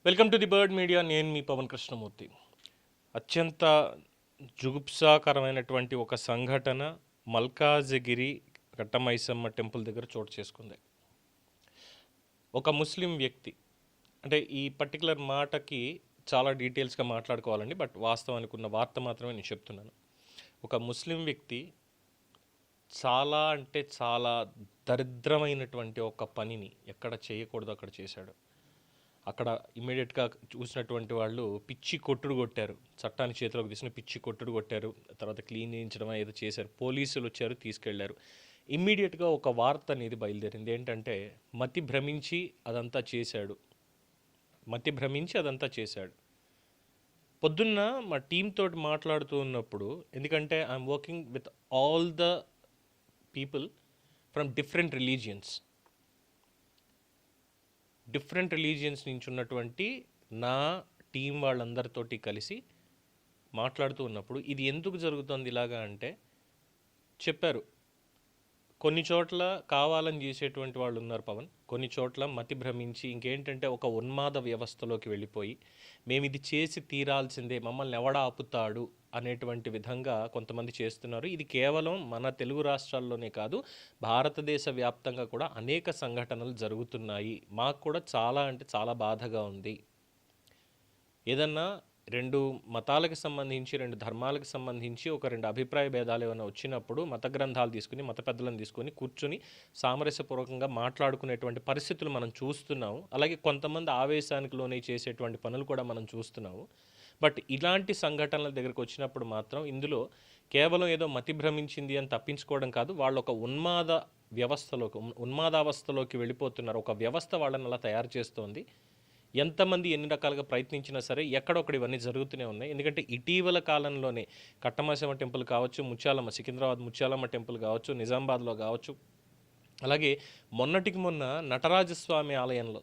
Welcome to the bird media. నేను మీ పవన్ కృష్ణమూర్తి. అత్యంత జుగుప్సాకరమైనటువంటి ఒక సంఘటన మల్కాజిగిరి కట్టమైసమ్మ టెంపుల్ దగ్గర చోటు చేసుకుంది. ఒక ముస్లిం వ్యక్తి, అంటే ఈ పర్టికులర్ మాటకి చాలా డీటెయిల్స్గా మాట్లాడుకోవాలండి, బట్ వాస్తవానికి ఉన్న వార్త మాత్రమే నేను చెప్తున్నాను. ఒక ముస్లిం వ్యక్తి చాలా అంటే చాలా దరిద్రమైనటువంటి ఒక పనిని ఎక్కడ చేయకూడదు అక్కడ చేశాడు. అక్కడ ఇమ్మీడియట్గా చూసినటువంటి వాళ్ళు పిచ్చి కొట్టుడు కొట్టారు, చట్టాన్ని చేతిలోకి తీసుకుని పిచ్చి కొట్టుడు కొట్టారు. తర్వాత క్లీన్ చేయించడం ఏదో చేశారు, పోలీసులు వచ్చారు, తీసుకెళ్లారు. ఇమ్మీడియట్గా ఒక వార్త అనేది బయలుదేరింది. ఏంటంటే మతి భ్రమించి అదంతా చేశాడు. పొద్దున్న మా టీమ్ తోటి మాట్లాడుతూ ఉన్నప్పుడు, ఎందుకంటే I'm working with all the people from different religions నుంచి ఉన్నటువంటి నా టీం వాళ్ళందరితోటి కలిసి మాట్లాడుతూ ఉన్నప్పుడు ఇది ఎందుకు జరుగుతుంది ఇలాగా అంటే చెప్పారు. కొన్ని చోట్ల కావాలని చేసేటువంటి వాళ్ళు ఉన్నారు పవన్, కొన్ని చోట్ల మతి భ్రమించి ఇంకేంటంటే ఒక ఉన్మాద వ్యవస్థలోకి వెళ్ళిపోయి మేము ఇది చేసి తీరాల్సిందే, మమ్మల్ని ఎవడ ఆపుతాడు అనేటువంటి విధంగా కొంతమంది చేస్తున్నారు. ఇది కేవలం మన తెలుగు రాష్ట్రాల్లోనే కాదు, భారతదేశ వ్యాప్తంగా కూడా అనేక సంఘటనలు జరుగుతున్నాయి. మాకు కూడా చాలా అంటే చాలా బాధగా ఉంది. ఏదన్నా రెండు మతాలకు సంబంధించి, రెండు ధర్మాలకు సంబంధించి ఒక రెండు అభిప్రాయ భేదాలు ఏమైనా వచ్చినప్పుడు మత గ్రంథాలు తీసుకుని, మత పెద్దలను తీసుకొని కూర్చుని సామరస్యపూర్వకంగా మాట్లాడుకునేటువంటి పరిస్థితులు మనం చూస్తున్నాము. అలాగే కొంతమంది ఆవేశానికి లోనే చేసేటువంటి పనులు కూడా మనం చూస్తున్నాము. బట్ ఇలాంటి సంఘటనల దగ్గరకు వచ్చినప్పుడు మాత్రం ఇందులో కేవలం ఏదో మతి భ్రమించింది అని తప్పించుకోవడం కాదు, వాళ్ళు ఒక ఉన్మాదావస్థలోకి వెళ్ళిపోతున్నారు. ఒక వ్యవస్థ వాళ్ళని అలా తయారు చేస్తోంది. ఎంతమంది ఎన్ని రకాలుగా ప్రయత్నించినా సరే ఎక్కడొక్కడ ఇవన్నీ జరుగుతూనే ఉన్నాయి. ఎందుకంటే ఇటీవల కాలంలోనే కట్టమైసమ్మ టెంపుల్ కావచ్చు, సికింద్రాబాద్ ముత్యాలమ్మ టెంపుల్ కావచ్చు, నిజామాబాద్లో కావచ్చు, అలాగే మొన్నటికి మొన్న నటరాజస్వామి ఆలయంలో,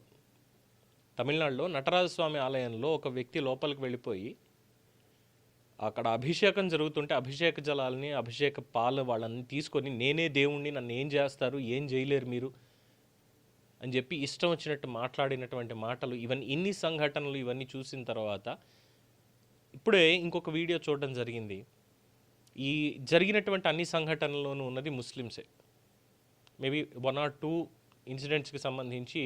తమిళనాడులో నటరాజస్వామి ఆలయంలో ఒక వ్యక్తి లోపలికి వెళ్ళిపోయి అక్కడ అభిషేకం జరుగుతుంటే అభిషేక జలాలని, అభిషేక పాలు వాళ్ళని తీసుకొని నేనే దేవుణ్ణి, నన్ను ఏం చేస్తారు, ఏం చేయలేరు మీరు అని చెప్పి ఇష్టం వచ్చినట్టు మాట్లాడినటువంటి మాటలు, ఇన్ని సంఘటనలు ఇవన్నీ చూసిన తర్వాత ఇప్పుడే ఇంకొక వీడియో చూడడం జరిగింది. ఈ జరిగినటువంటి అన్ని సంఘటనల్లోనూ ఉన్నది ముస్లిమ్సే. మేబీ 1 or 2 ఇన్సిడెంట్స్కి సంబంధించి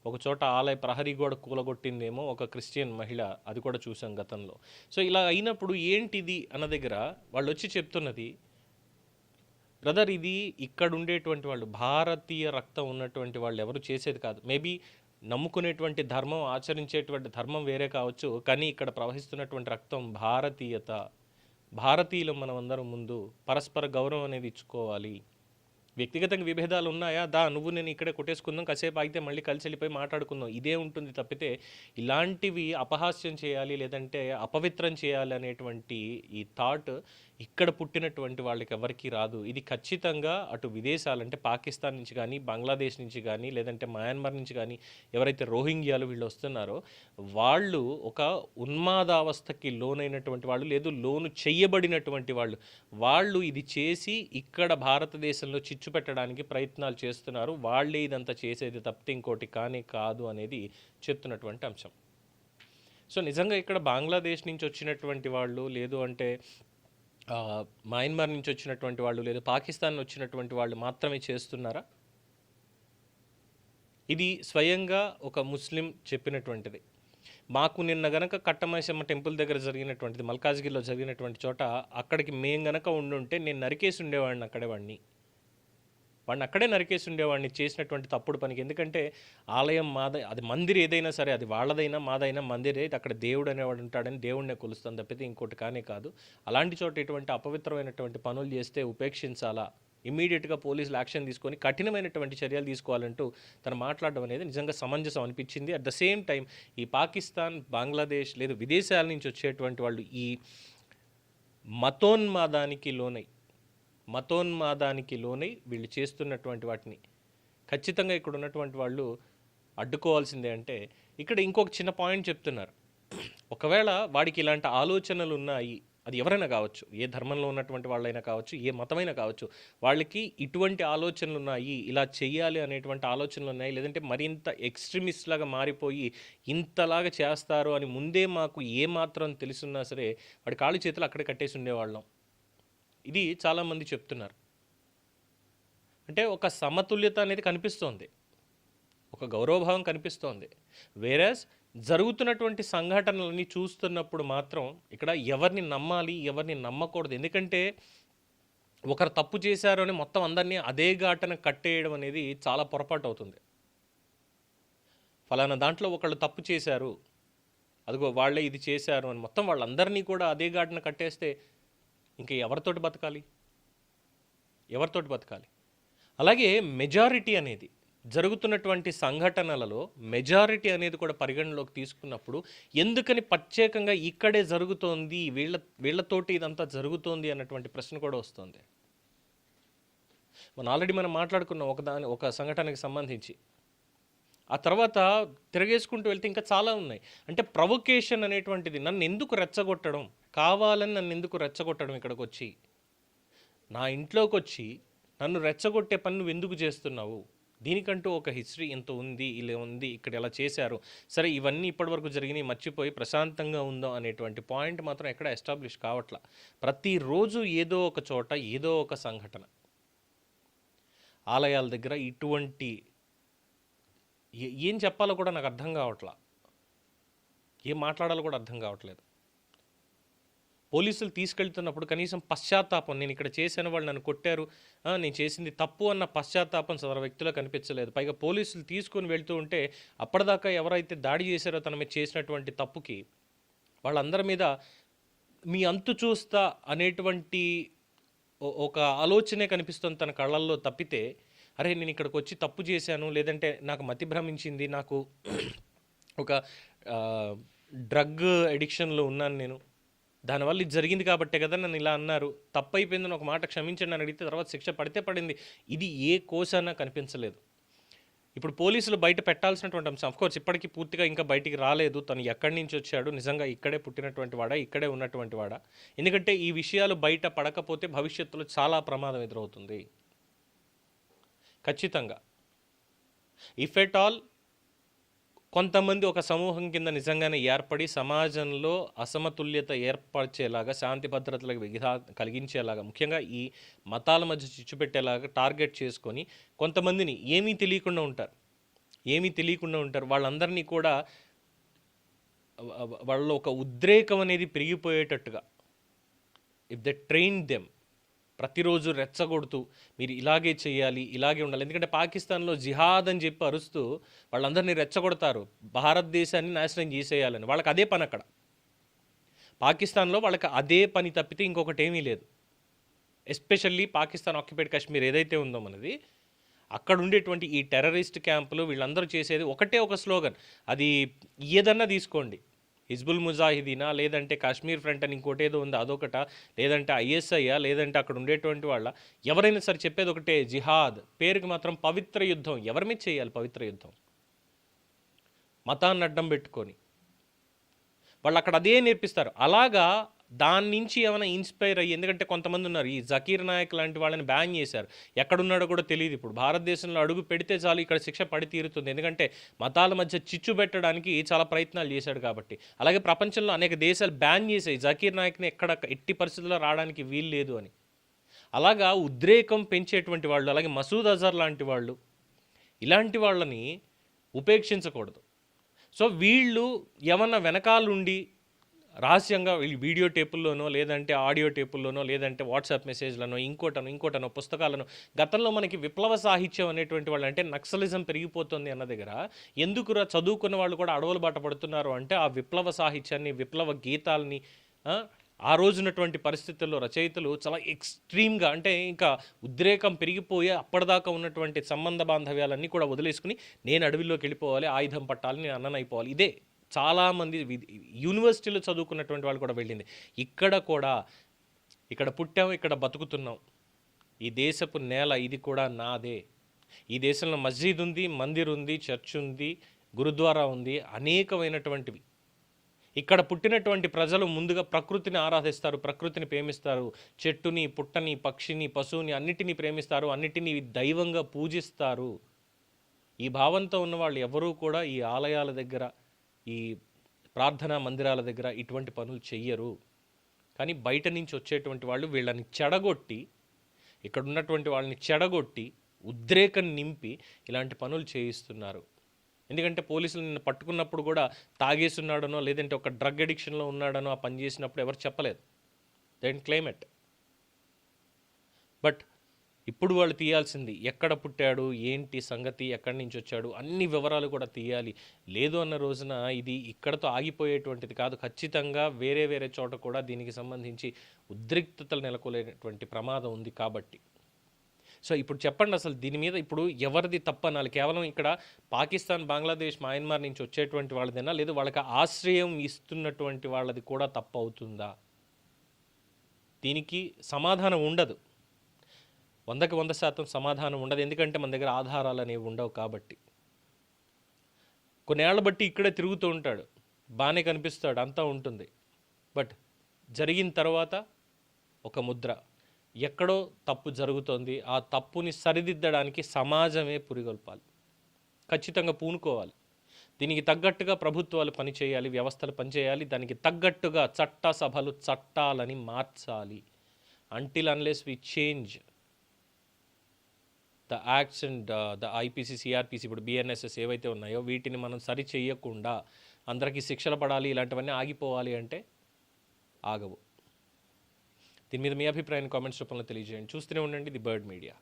ఒక చోట ఆలయ ప్రహరీ గోడ కూలగొట్టిందేమో ఒక క్రిస్టియన్ మహిళ, అది కూడా చూసాం గతంలో. సో ఇలా అయినప్పుడు ఏంటిది అన్న దగ్గర వాళ్ళు వచ్చి చెప్తున్నది, బ్రదర్ ఇది ఇక్కడ ఉండేటువంటి వాళ్ళు, భారతీయ రక్తం ఉన్నటువంటి వాళ్ళు ఎవరు చేసేది కాదు. మేబీ నమ్ముకునేటువంటి ధర్మం, ఆచరించేటువంటి ధర్మం వేరే కావచ్చు, కానీ ఇక్కడ ప్రవహిస్తున్నటువంటి రక్తం భారతీయత. భారతీయులు మనం అందరం ముందు పరస్పర గౌరవం అనేది ఇచ్చుకోవాలి. వ్యక్తిగతంగా విభేదాలు ఉన్నాయా, నువ్వు నేను ఇక్కడే కొట్టేసుకుందాం, కాసేపు ఆగితే మళ్ళీ కలిసి వెళ్ళిపోయి మాట్లాడుకుందాం, ఇదే ఉంటుంది తప్పితే ఇలాంటివి అపహాస్యం చేయాలి లేదంటే అపవిత్రం చేయాలి అనేటువంటి ఈ థాట్ ఇక్కడ పుట్టినటువంటి వాళ్ళకి ఎవరికీ రాదు. ఇది ఖచ్చితంగా అటు విదేశాలు అంటే పాకిస్తాన్ నుంచి కానీ, బంగ్లాదేశ్ నుంచి కానీ, లేదంటే మయన్మార్ నుంచి కానీ ఎవరైతే రోహింగ్యాలు వీళ్ళు వస్తున్నారో వాళ్ళు ఒక ఉన్మాదావస్థకి లోనైనటువంటి వాళ్ళు, లేదు లోను చెయ్యబడినటువంటి వాళ్ళు ఇది చేసి ఇక్కడ భారతదేశంలో చిచ్చు పెట్టడానికి ప్రయత్నాలు చేస్తున్నారు. వాళ్ళే ఇదంతా చేసేది తప్పితే ఇంకోటి కానీ కాదు అనేది చెప్తున్నటువంటి అంశం. సో నిజంగా ఇక్కడ బంగ్లాదేశ్ నుంచి వచ్చినటువంటి వాళ్ళు, లేదు అంటే మయన్మార్ నుంచి వచ్చినటువంటి వాళ్ళు, లేదు పాకిస్తాన్ వచ్చినటువంటి వాళ్ళు మాత్రమే చేస్తున్నారా? ఇది స్వయంగా ఒక ముస్లిం చెప్పినటువంటిది. మాకు నిన్న గనక కట్టమైసమ్మ టెంపుల్ దగ్గర జరిగినటువంటిది, మల్కాజ్గిరిలో జరిగినటువంటి చోట అక్కడికి మేము గనక ఉండుంటే నేను నరికేసి ఉండేవాడిని, వాడిని అక్కడే నరికేసి ఉండేవాడిని చేసినటువంటి తప్పుడు పనికి. ఎందుకంటే ఆలయం అది మందిర్ ఏదైనా సరే, అది వాళ్ళదైనా మాదైనా మందిరే, అక్కడ దేవుడు అనేవాడు ఉంటాడని దేవుడినే కొలుస్తాను తప్పితే ఇంకోటి కానే కాదు. అలాంటి చోట ఇటువంటి అపవిత్రమైనటువంటి పనులు చేస్తే ఉపేక్షించాలా, ఇమ్మీడియట్గా పోలీసులు యాక్షన్ తీసుకొని కఠినమైనటువంటి చర్యలు తీసుకోవాలంటూ తను మాట్లాడడం అనేది నిజంగా సమంజసం అనిపించింది. అట్ ద సేమ్ టైం ఈ పాకిస్తాన్, బంగ్లాదేశ్ లేదు విదేశాల నుంచి వచ్చేటువంటి వాళ్ళు ఈ మతోన్మాదానికి లోనై వీళ్ళు చేస్తున్నటువంటి వాటిని ఖచ్చితంగా ఇక్కడ ఉన్నటువంటి వాళ్ళు అడ్డుకోవాల్సిందే. అంటే ఇక్కడ ఇంకొక చిన్న పాయింట్ చెప్తున్నారు, ఒకవేళ వాడికి ఇలాంటి ఆలోచనలు ఉన్నాయి, అది ఎవరైనా కావచ్చు, ఏ ధర్మంలో ఉన్నటువంటి వాళ్ళైనా కావచ్చు, ఏ మతమైనా కావచ్చు, వాళ్ళకి ఇటువంటి ఆలోచనలు ఉన్నాయి, ఇలా చెయ్యాలి అనేటువంటి ఆలోచనలు ఉన్నాయి, లేదంటే మరింత ఎక్స్ట్రీమిస్ట్ లాగా మారిపోయి ఇంతలాగా చేస్తారు అని ముందే మాకు ఏమాత్రం తెలుసున్నా సరే వాడి కాళ్ళు చేతులు అక్కడే కట్టేసి ఉండేవాళ్ళం. ఇది చాలామంది చెప్తున్నారు. అంటే ఒక సమతుల్యత అనేది కనిపిస్తోంది, ఒక గౌరవభావం కనిపిస్తోంది. వేరస్ జరుగుతున్నటువంటి సంఘటనలన్నీ చూస్తున్నప్పుడు మాత్రం ఇక్కడ ఎవరిని నమ్మాలి, ఎవరిని నమ్మకూడదు. ఎందుకంటే ఒకరు తప్పు చేశారు అని మొత్తం అందరినీ అదే ఘాటన కట్టేయడం అనేది చాలా పొరపాటు అవుతుంది. ఫలానా దాంట్లో ఒకళ్ళు తప్పు చేశారు, అదిగో వాళ్ళే ఇది చేశారు అని మొత్తం వాళ్ళందరినీ కూడా అదే ఘాటన కట్టేస్తే ఇంకా ఎవరితోటి బతకాలి, ఎవరితోటి బతకాలి? అలాగే మెజారిటీ అనేది జరుగుతున్నటువంటి సంఘటనలలో మెజారిటీ అనేది కూడా పరిగణలోకి తీసుకున్నప్పుడు ఎందుకని ప్రత్యేకంగా ఇక్కడే జరుగుతోంది, వీళ్ళతోటి ఇదంతా జరుగుతోంది అన్నటువంటి ప్రశ్న కూడా వస్తుంది. ఆల్రెడీ మనం మాట్లాడుకున్నాం ఒక సంఘటనకి సంబంధించి. ఆ తర్వాత తిరగేసుకుంటూ వెళ్తే ఇంకా చాలా ఉన్నాయి. అంటే ప్రొవొకేషన్ అనేటువంటిది, నన్ను ఎందుకు రెచ్చగొట్టడం, కావాలని నన్ను ఎందుకు రెచ్చగొట్టడం, ఇక్కడికి వచ్చి నా ఇంట్లోకి వచ్చి నన్ను రెచ్చగొట్టే పని నువ్వు ఎందుకు చేస్తున్నావు, దీనికంటూ ఒక హిస్టరీ ఎంత ఉంది, ఇలా ఉంది, ఇక్కడ ఎలా చేశారు, సరే ఇవన్నీ ఇప్పటివరకు జరిగినాయి మర్చిపోయి ప్రశాంతంగా ఉందాం అనేటువంటి పాయింట్ మాత్రం ఎక్కడ ఎస్టాబ్లిష్ కావట్లా. ప్రతిరోజు ఏదో ఒక చోట ఏదో ఒక సంఘటన. ఆలయాల దగ్గర ఇటువంటి ఏం చెప్పాలో కూడా నాకు అర్థం కావట్లా, ఏం మాట్లాడాలో కూడా అర్థం కావట్లేదు. పోలీసులు తీసుకెళ్తున్నప్పుడు కనీసం పశ్చాత్తాపం, నేను ఇక్కడ చేసిన వాళ్ళు నన్ను కొట్టారు, నేను చేసింది తప్పు అన్న పశ్చాత్తాపం సదరు వ్యక్తిలో కనిపించలేదు. పైగా పోలీసులు తీసుకొని వెళ్తూ ఉంటే అప్పటిదాకా ఎవరైతే దాడి చేశారో తన మీద చేసినటువంటి తప్పుకి వాళ్ళందరి మీద మీ అంతు చూస్తా అనేటువంటి ఒక ఆలోచనే కనిపిస్తుంది తన కళ్ళల్లో తప్పితే, అరే నేను ఇక్కడికి వచ్చి తప్పు చేశాను, లేదంటే నాకు మతి భ్రమించింది, నాకు ఒక డ్రగ్ అడిక్షన్లో ఉన్నాను, నేను దానివల్ల ఇది జరిగింది కాబట్టే కదా నన్ను ఇలా అన్నారు, తప్పు అయిపోయిందని ఒక మాట క్షమించండి అని అడిగితే తర్వాత శిక్ష పడితే పడింది. ఇది ఏ కోసానా కనిపించలేదు. ఇప్పుడు పోలీసులు బయట పెట్టాల్సినటువంటి అంశం, అఫ్కోర్స్ ఇప్పటికీ పూర్తిగా ఇంకా బయటికి రాలేదు, తను ఎక్కడి నుంచి వచ్చాడు, నిజంగా ఇక్కడే పుట్టినటువంటి వాడా, ఇక్కడే ఉన్నటువంటి వాడా. ఎందుకంటే ఈ విషయాలు బయట పడకపోతే భవిష్యత్తులో చాలా ప్రమాదం ఎదురవుతుంది ఖచ్చితంగా. ఇఫ్ ఎట్ ఆల్ కొంతమంది ఒక సమూహం కింద నిజంగానే ఏర్పడి సమాజంలో అసమతుల్యత ఏర్పరిచేలాగా, శాంతి భద్రతలకు కలిగించేలాగా, ముఖ్యంగా ఈ మతాల మధ్య చిచ్చు పెట్టేలాగా టార్గెట్ చేసుకొని కొంతమందిని ఏమీ తెలియకుండా ఉంటారు, వాళ్ళందరినీ కూడా వాళ్ళలో ఒక ఉద్రేకం అనేది పెరిగిపోయేటట్టుగా, ఇఫ్ దే ట్రైన్ దెమ్, ప్రతిరోజు రెచ్చగొడుతూ మీరు ఇలాగే చేయాలి, ఇలాగే ఉండాలి. ఎందుకంటే పాకిస్తాన్లో జిహాద్ అని చెప్పి అరుస్తూ వాళ్ళందరినీ రెచ్చగొడతారు, భారతదేశాన్ని నాశనం చేసేయాలని. వాళ్ళకి అదే పని అక్కడ పాకిస్తాన్లో, వాళ్ళకి అదే పని తప్పితే ఇంకొకటి ఏమీ లేదు. ఎస్పెషల్లీ పాకిస్తాన్ ఆక్యుపైడ్ కాశ్మీర్ ఏదైతే ఉందో మనది, అక్కడ ఉండేటువంటి ఈ టెర్రరిస్ట్ క్యాంపులు వీళ్ళందరూ చేసేది ఒకటే ఒక స్లోగన్. అది ఏదన్నా తీసుకోండి, హిజ్బుల్ ముజాహిదీనా, లేదంటే కాశ్మీర్ ఫ్రంట్ అని ఇంకోటి ఏదో ఉంది అదొకట, లేదంటే ఐఎస్ఐయా, లేదంటే అక్కడ ఉండేటువంటి వాళ్ళ, ఎవరైనా సరే చెప్పేది ఒకటే, జిహాద్. పేరుకి మాత్రం పవిత్ర యుద్ధం. ఎవరి మీద చేయాలి పవిత్ర యుద్ధం? మతాన్ని అడ్డం పెట్టుకొని వాళ్ళు అక్కడ అదే నేర్పిస్తారు. అలాగా దాని నుంచి ఏమైనా ఇన్స్పైర్ అయ్యి, ఎందుకంటే కొంతమంది ఉన్నారు, ఈ జకీర్ నాయక్ లాంటి వాళ్ళని బ్యాన్ చేశారు, ఎక్కడున్నాడో కూడా తెలియదు. ఇప్పుడు భారతదేశంలో అడుగు పెడితే చాలు ఇక్కడ శిక్ష పడి తీరుతుంది, ఎందుకంటే మతాల మధ్య చిచ్చు పెట్టడానికి చాలా ప్రయత్నాలు చేశాడు కాబట్టి. అలాగే ప్రపంచంలో అనేక దేశాలు బ్యాన్ చేసాయి జకీర్ నాయక్ని, ఎట్టి పరిస్థితుల్లో రావడానికి వీలు లేదు అని. అలాగా ఉద్రేకం పెంచేటువంటి వాళ్ళు, అలాగే మసూద్ అజర్ లాంటి వాళ్ళు, ఇలాంటి వాళ్ళని ఉపేక్షించకూడదు. సో వీళ్ళు ఏమన్నా వెనకాలండి రహస్యంగా వీడియో టేపుల్లోనో, లేదంటే ఆడియో టేపుల్లోనో, లేదంటే వాట్సాప్ మెసేజ్లను, ఇంకోటనో పుస్తకాలను, గతంలో మనకి విప్లవ సాహిత్యం అనేటువంటి వాళ్ళు, అంటే నక్సలిజం పెరిగిపోతుంది అన్న దగ్గర ఎందుకురా చదువుకున్న వాళ్ళు కూడా అడవులు బాట పడుతున్నారు అంటే, ఆ విప్లవ సాహిత్యాన్ని, విప్లవ గీతాలని ఆ రోజున్నటువంటి పరిస్థితుల్లో రచయితలు చాలా ఎక్స్ట్రీమ్గా, అంటే ఇంకా ఉద్రేకం పెరిగిపోయి అప్పటిదాకా ఉన్నటువంటి సంబంధ బాంధవ్యాలన్నీ కూడా వదిలేసుకుని నేను అడవిలోకి వెళ్ళిపోవాలి, ఆయుధం పట్టాలి, నేను అన్ననైపోవాలి. ఇదే చాలామంది యూనివర్సిటీలో చదువుకున్నటువంటి వాళ్ళు కూడా వెళ్ళింది. ఇక్కడ పుట్టాం, ఇక్కడ బతుకుతున్నాం, ఈ దేశపు నేల ఇది కూడా నాదే, ఈ దేశంలో మస్జిద్ ఉంది, మందిర్ ఉంది, చర్చ్ ఉంది, గురుద్వారా ఉంది, అనేకమైనటువంటివి. ఇక్కడ పుట్టినటువంటి ప్రజలు ముందుగా ప్రకృతిని ఆరాధిస్తారు, ప్రకృతిని ప్రేమిస్తారు, చెట్టుని, పుట్టని, పక్షిని, పశువుని అన్నిటినీ ప్రేమిస్తారు, అన్నిటినీ దైవంగా పూజిస్తారు. ఈ భావంతో ఉన్నవాళ్ళు ఎవరూ కూడా ఈ ఆలయాల దగ్గర, ఈ ప్రార్థనా మందిరాల దగ్గర ఇటువంటి పనులు చెయ్యరు. కానీ బయట నుంచి వచ్చేటువంటి వాళ్ళు వీళ్ళని చెడగొట్టి, ఇక్కడ ఉన్నటువంటి వాళ్ళని చెడగొట్టి, ఉద్రేకం నింపి ఇలాంటి పనులు చేయిస్తున్నారు. ఎందుకంటే పోలీసులు నిన్ను పట్టుకున్నప్పుడు కూడా తాగేస్తున్నాడనో లేదంటే ఒక డ్రగ్ అడిక్షన్లో ఉన్నాడనో ఆ పని చేసినప్పుడు ఎవరు చెప్పలేదు. They don't claim it. But ఇప్పుడు వాళ్ళు తీయాల్సింది ఎక్కడ పుట్టాడు, ఏంటి సంగతి, ఎక్కడి నుంచి వచ్చాడు, అన్ని వివరాలు కూడా తీయాలి. లేదు అన్న రోజున ఇది ఇక్కడతో ఆగిపోయేటువంటిది కాదు. ఖచ్చితంగా వేరే వేరే చోట కూడా దీనికి సంబంధించి ఉద్రిక్తతలు నెలకొలేటువంటి ప్రమాదం ఉంది కాబట్టి. సో ఇప్పుడు చెప్పండి, అసలు దీని మీద ఇప్పుడు ఎవరిది తప్పనాలి? కేవలం ఇక్కడ పాకిస్తాన్, బంగ్లాదేశ్, మయన్మార్ నుంచి వచ్చేటువంటి వాళ్ళదేనా, లేదు వాళ్ళకి ఆశ్రయం ఇస్తున్నటువంటి వాళ్ళది కూడా తప్పు అవుతుందా? దీనికి సమాధానం ఉండదు. 100కి 100% సమాధానం ఉండదు. ఎందుకంటే మన దగ్గర ఆధారాలు అనేవి ఉండవు కాబట్టి. కొన్నేళ్ల బట్టి ఇక్కడే తిరుగుతూ ఉంటాడు, బాగానే కనిపిస్తాడు, అంతా ఉంటుంది. బట్ జరిగిన తర్వాత ఒక ముద్ర, ఎక్కడో తప్పు జరుగుతోంది, ఆ తప్పుని సరిదిద్దడానికి సమాజమే పురిగొల్పాలి, ఖచ్చితంగా పూనుకోవాలి. దీనికి తగ్గట్టుగా ప్రభుత్వాలు పనిచేయాలి, వ్యవస్థలు పనిచేయాలి. దానికి తగ్గట్టుగా చట్ట సభలు చట్టాలని మార్చాలి. Until unless we change the acts and the IPC, CrPC, ఇప్పుడు బిఎన్ఎస్ఎస్ ఏవైతే ఉన్నాయో వీటిని మనం సరి చేయకుండా అందరికీ శిక్షలు పడాలి, ఇలాంటివన్నీ ఆగిపోవాలి అంటే ఆగవు. దీని మీద మీ అభిప్రాయాన్ని కామెంట్స్ రూపంలో తెలియజేయండి. చూస్తూనే ఉండండి ది బర్డ్ మీడియా.